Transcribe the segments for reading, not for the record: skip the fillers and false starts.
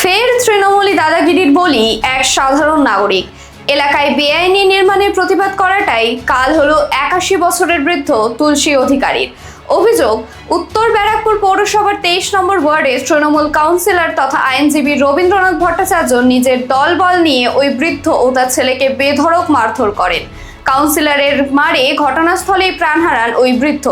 ফের তৃণমূলী দাদাগিরির বলি এক সাধারণ নাগরিক। এলাকায় বেআইনি নির্মাণের প্রতিবাদ করাটাই কাল হলো ৮১ বছরের বৃদ্ধ তুলসী অধিকারীর। অভিযোগ, উত্তর ব্যারাকপুর পৌরসভার ২৩ নম্বর ওয়ার্ডে তৃণমূল কাউন্সিলর তথা আইনজীবী রবীন্দ্রনাথ ভট্টাচার্য নিজের দলবল নিয়ে ওই বৃদ্ধ ও তার ছেলেকে বেধড়ক মারধর করেন। কাউন্সিলরের মারে ঘটনাস্থলেই প্রাণ হারান ওই বৃদ্ধ।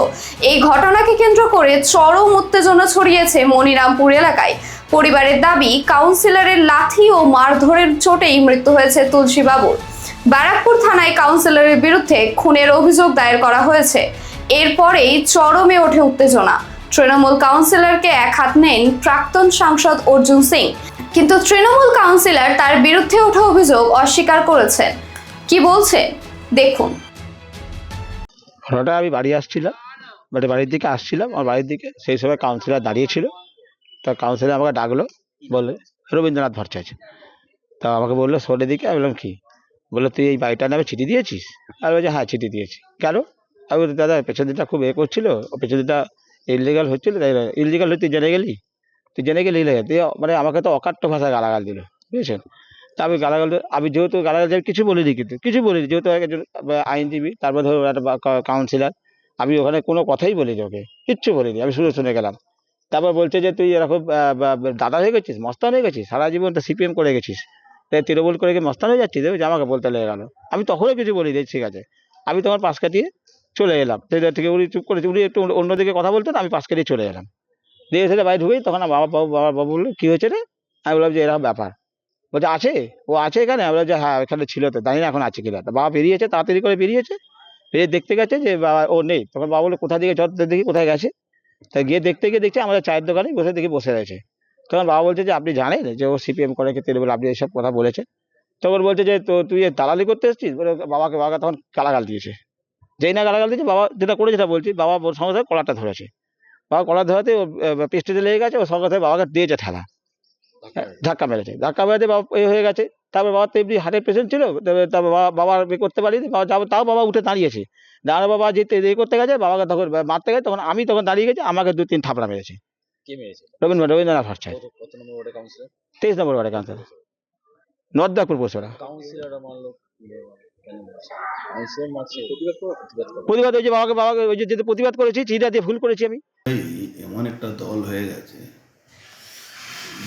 এই ঘটনাকে কেন্দ্র করে চরম উত্তেজনা ছড়িয়েছে মনিরামপুর এলাকায়। পরিবারের দাবি, কাউন্সিলরের লাথি ও মারধরের চোটেই মৃত্যু হয়েছে তুলসী বাবুর। ব্যারাকপুর থানায় কাউন্সিলরের বিরুদ্ধে খুনের অভিযোগ দায়ের করা হয়েছে। এরপরেই চরমে ওঠে উত্তেজনা। তৃণমূল কাউন্সিলরকে এক হাত নেন প্রাক্তন সাংসদ অর্জুন সিং, কিন্তু তৃণমূল কাউন্সিলর তার বিরুদ্ধে ওঠা অভিযোগ অস্বীকার করেছেন। কি বলছে দেখুন। ঘটনাটা আমি বাড়ি আসছিলাম, বাড়ির দিকে আসছিলাম, আমার বাড়ির দিকে সেই সময় কাউন্সিলর দাঁড়িয়েছিল। তা কাউন্সিলর আমাকে ডাকলো, বললে রবীন্দ্রনাথ ভট্টাচার্য। তা আমাকে বললো শোনের দিকে। আমি বললাম কি? বললো তুই এই বাড়িটার নামে চিঠি দিয়েছিস? আর বলছে হ্যাঁ চিঠি দিয়েছি। কেন? আমি বলছি দাদা পেছন দিকটা খুব করছিল, ও পেছন দিকটা ইলিগাল হচ্ছিল, তাই ইলিগাল হয়ে তুই জেনে গেলি ইলিগাল তুই, মানে আমাকে তো অকাট্য ভাষায় গালাগাল দিল, বুঝেছেন? তা আমি গালাগাল, আমি যেহেতু গালাগাল কিছু বলিনি, কিন্তু কিছু বলিনি, যেহেতু একজন আইনজীবী, তারপর ধরো একটা কাউন্সিলর, আমি ওখানে কোনো কথাই বলিনি, ওকে কিচ্ছু বলিনি, আমি শুনে গেলাম। তারপর বলছে যে তুই এরকম দাদা হয়ে গেছিস, মস্তান হয়ে গেছিস, সারা জীবন তো সিপিএম করে গেছিস, তাই তৃণমূল করে গিয়ে মস্তান হয়ে যাচ্ছিস, যে আমাকে বলতে লেগে গেল। আমি তখনও কিছু বলিনি, ঠিক আছে। আমি তোমার পাশ কাটিয়ে চলে এলাম। সেই থেকে উনি চুপ করেছে, উনি একটু অন্যদিকে কথা বলতেন, আমি পাশ কাটিয়ে চলে এলাম। দিয়ে এসে বাড়ি ঢুকেই তখন বাবা বললো কী হয়েছে রে? আমি বললাম যে এরকম ব্যাপার। বলছে আছে, ও আছে এখানে? আমরা যে হ্যাঁ এখানে ছিল, তো জানি না এখন আছে কিনা। তা বাবা বেরিয়েছে, তাড়াতাড়ি করে বেরিয়েছে, বেরিয়ে দেখতে গেছে যে বাবা ও নেই। তখন বাবা বলে কোথা দিকে চল দেখি কোথায় গেছে। তা গিয়ে দেখতে দেখছি আমাদের চায়ের দোকানে বসে রয়েছে। তখন বাবা বলছে যে আপনি জানেন যে ও সিপিএম করে খেতে, বলে আপনি এইসব কথা বলেছে। তখন বলছে যে তো তুই দালালি করতে এসেছিস বলে। বাবাকে তখন গালাগাল দিয়েছে। যেই না গালাগাল দিয়েছে, বাবা যেটা করে যেটা বলছি, বাবা ওর সঙ্গে সঙ্গে কলারটা ধরেছে। বাবা কলার ধরাতে ও পেস্টিতে লেগে গেছে, ওর সঙ্গে সঙ্গে বাবাকে দিয়েছে ঠেলা, ধাক্কা মেরেছে। ধাক্কা মেরেতে বাবা এ হয়ে গেছে। তারপর বাবা তো এমনি হার্টের পেশেন্ট ছিল, তারপর বাবা এ করতে পারিনি, বাবা তাও বাবা উঠে দাঁড়িয়েছে। দাঁড়ানো বাবা যেতে এ করতে গেছে, বাবাকে তখন মারতে গেছে, তখন আমি তখন দাঁড়িয়ে গেছি, আমাকে ২-৩ থাপড়া মেরেছে। কে মেরেছে? রবীন্দ্রনাথ ভট্টাচার্য, কত নম্বর ওয়ার্ডে কাউন্সিলর? ২৩ নম্বর ওয়ার্ডে কাউন্সিলর, নর্দাপুর পৌরসভা। কাউন্সিলররা মারলো কেন মারছে? কাউন্সিলর মারছে, প্রতিবাদ করো। প্রতিবাদ হয়েছে, বাবাকে ওই যে প্রতিবাদ করেছি, চিঠিটা দিয়ে ভুল করেছি আমি। এমন একটা দল হয়ে গেছে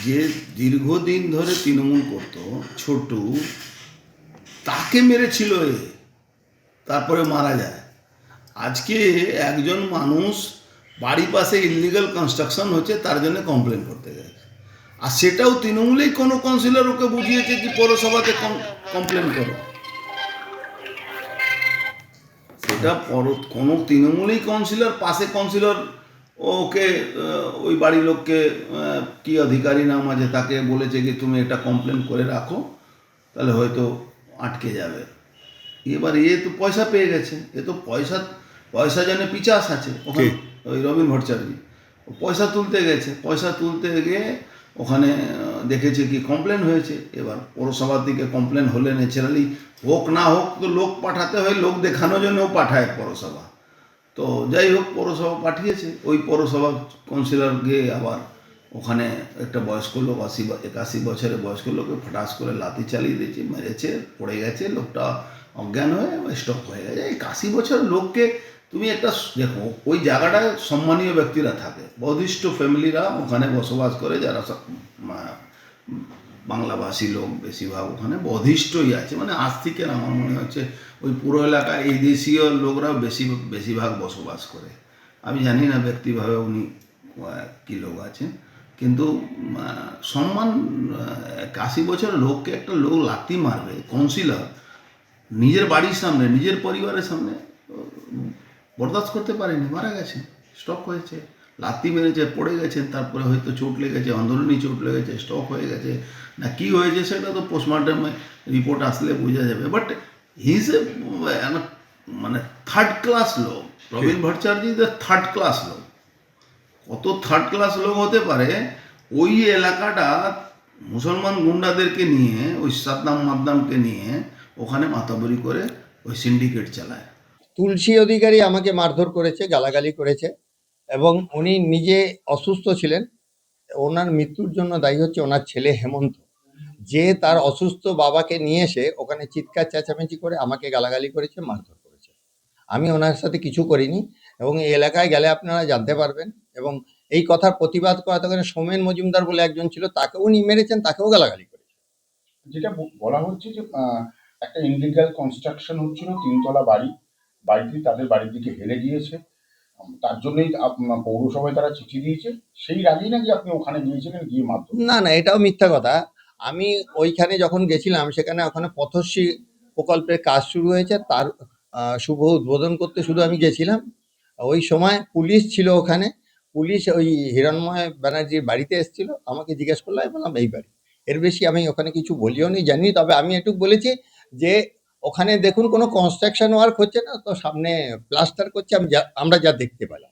যে দীর্ঘদিন ধরে তৃণমূল করত, ছোটু তাকে মেরেছিল এ, তারপরে মারা যায়। আজকে একজন মানুষ বাড়ি পাশে ইললিগাল কনস্ট্রাকশন হচ্ছে, তার জন্য কমপ্লেন করতে গেছে, আর সেটাও তৃণমূলেই কোনো কাউন্সিলর ওকে বুঝিয়েছে কি পৌরসভাতে কমপ্লেন করো। সেটা কোনো তৃণমূলেই কাউন্সিলর, পাশে কাউন্সিলর ওকে ওই বাড়ির লোককে কি অধিকারী নাম আছে তাকে বলেছে কি তুমি এটা কমপ্লেন করে রাখো, তাহলে হয়তো আটকে যাবে। এবার এ তো পয়সা পেয়ে গেছে, এ তো পয়সা যেন পিচাস আছে ওখানে, ওই রবীন ভট্টাচার্য পয়সা তুলতে গেছে, পয়সা তুলতে গিয়ে ওখানে দেখেছে কি কমপ্লেন হয়েছে। এবার পৌরসভার দিকে কমপ্লেন হলে ন্যাচারালি হোক না হোক তো লোক পাঠাতে হয়, লোক দেখানোর জন্যও পাঠায় পৌরসভা। তো যাই হোক পৌরসভা পাঠিয়েছে, ওই পৌরসভা কাউন্সিলর গিয়ে আবার ওখানে একটা বয়স্ক লোক 81 বছরের বয়স্ক লোককে ফটাস করে লাথি চালিয়ে দিয়েছে, মেরেছে, পড়ে গেছে, লোকটা অজ্ঞান হয়ে স্টপ হয়ে গেছে। 81 বছরের লোককে তুমি একটা দেখো, ওই জায়গাটায় সম্মানীয় ব্যক্তিরা থাকে, বধিষ্ঠ ফ্যামিলিরা ওখানে বসবাস করে, যারা বাংলাভাষী লোক বেশিরভাগ ওখানে বধিষ্ঠই আছে। মানে আজ থেকে আমার মনে হচ্ছে ওই পুরো এলাকায় এই দেশীয় লোকরা বেশিরভাগ বসবাস করে। আমি জানি না ব্যক্তিভাবে উনি কী লোক আছে, কিন্তু সম্মান 81 বছরের লোককে একটা লোক লাথি মারবে, কাউন্সিলর নিজের বাড়ির সামনে, নিজের পরিবারের সামনে, বরদাস্ত করতে পারেনি, মারা গেছে, স্ট্রোক হয়েছে, লাথি মেরেছে, পড়ে গেছেন, তারপরে হয়তো চোট লেগেছে, অন্দরুনি চোট লেগেছে, স্ট্রোক হয়ে গেছে না কি হয়েছে সেটা তো পোস্টমর্টমে রিপোর্ট আসলে বোঝা যাবে। বাট হি ইজ এ মানে থার্ড ক্লাস লোক, Rabin Bhattacharya is a third class লোক। কত থার্ড ক্লাস লোক হতে পারে? ওই এলাকাটা মুসলমান গুন্ডাদেরকে নিয়ে, ওই সাদ্দাম মাদ্দামকে নিয়ে ওখানে মাতাবরি করে ওই সিন্ডিকেট চালায়। তুলসী অধিকারী আমাকে মারধর করেছে, গালাগালি করেছে, এবং উনি নিজে অসুস্থ ছিলেন ওনার মৃত্যুর জন্য দায়ী হচ্ছে ওনার ছেলে হেমন্ত, যে তার অসুস্থ বাবাকে নিয়ে এসে ওখানে চিৎকার চেঁচামেচি করে আমাকে গালাগালি করেছে, মারধর করেছে। আমি ওনার সাথে কিছু করিনি, এবং এই এলাকায় গেলে আপনারা জানতে পারবেন। এবং এই কথার প্রতিবাদ করাতে ওখানে সোমেন মজুমদার বলে একজন ছিল, তাকেও উনি মেরেছেন, তাকেও গালাগালি করেছে। যেটা বলা হচ্ছে যে একটা ইনলিগাল কনস্ট্রাকশন হচ্ছিল, 3 তলা বাড়িটি তাদের বাড়ির দিকে হেলে গিয়েছে, তার জন্যই পৌরসভায় তারা চিঠি দিয়েছে। সেই আগেই নাকি আপনি ওখানে গিয়েছিলেন, গিয়ে মারধর? না না, এটাও মিথ্যা কথা। আমি ওইখানে যখন গেছিলাম, সেখানে ওখানে পথশ্রী প্রকল্পের কাজ শুরু হয়েছে, তার শুভ উদ্বোধন করতে শুধু আমি গেছিলাম। ওই সময় পুলিশ ছিল ওখানে, পুলিশ ওই হিরণময় ব্যানার্জির বাড়িতে এসেছিল, আমাকে জিজ্ঞেস করলো, আমি বললাম এই বাড়ি। এর বেশি আমি ওখানে কিছু বলিও নি, জানি। তবে আমি এটুকু বলেছি যে ওখানে দেখুন কোনো কনস্ট্রাকশন ওয়ার্ক হচ্ছে না, তো সামনে প্লাস্টার করছে, আমরা যা দেখতে পেলাম।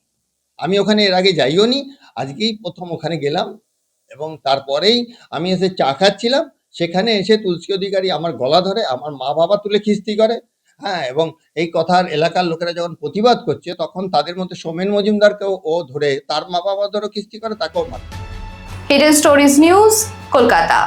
আমি ওখানে এর আগে যাইও নি, আজকেই প্রথম ওখানে গেলাম। এবং তারপরেই আমি এসে চা খাচ্ছিলাম, সেখানে এসে তুলসী অধিকারী আমার গলা ধরে, আমার মা বাবা তুলে খিস্তি করে। হ্যাঁ, এবং এই কথার এলাকার লোকেরা যখন প্রতিবাদ করছে, তখন তাদের মধ্যে সোমেন মজুমদারকেও ও ধরে, তার মা বাবা ধরে খিস্তি করে, তাকেও মারে। Hidden stories news, Kolkata.